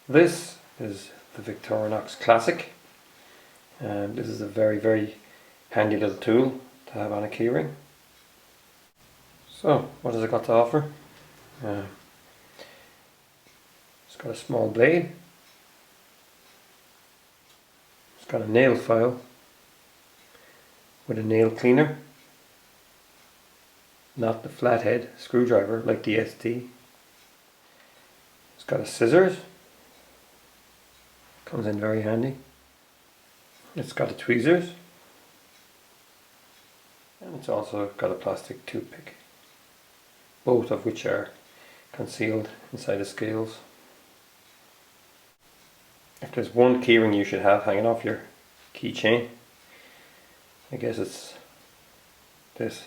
This is the Victorinox Classic, and this is a very handy little tool to have on a keyring. So what has it got to offer? It's got a small blade, it's got a nail file with a nail cleaner, not the flathead screwdriver like the ST. It's got a scissors, comes in very handy. It's got a tweezers, and it's also got a plastic toothpick, both of which are concealed inside the scales. If there's one keyring you should have hanging off your keychain, I guess it's this.